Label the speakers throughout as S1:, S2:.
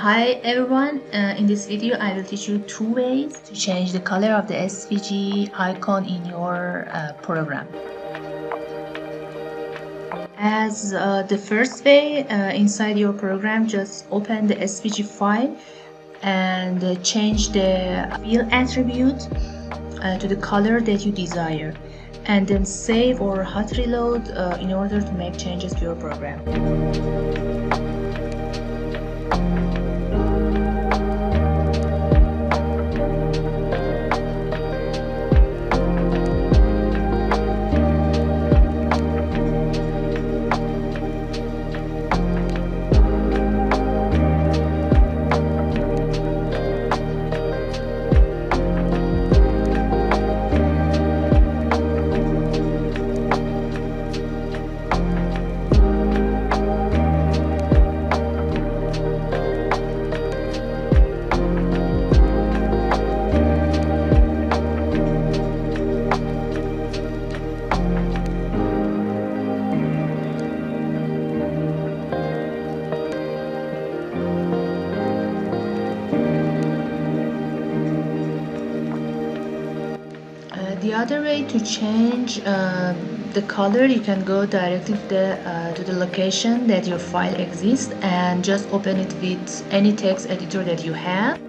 S1: Hi everyone, in this video I will teach you two ways to change the color of the SVG icon in your program. As the first way, inside your program, just open the SVG file and change the fill attribute to the color that you desire, and then save or hot reload in order to make changes to your program. The other way to change the color, you can go directly to the location that your file exists and just open it with any text editor that you have,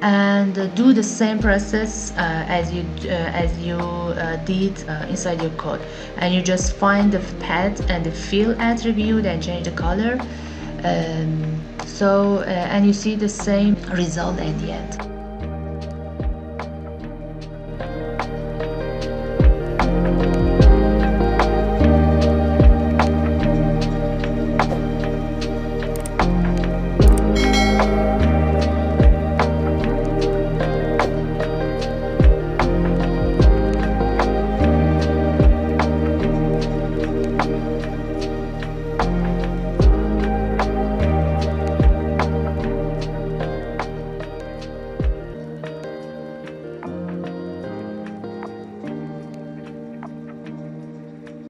S1: and do the same process as you did inside your code, and you just find the path and the fill attribute and change the color, and you see the same result at the end.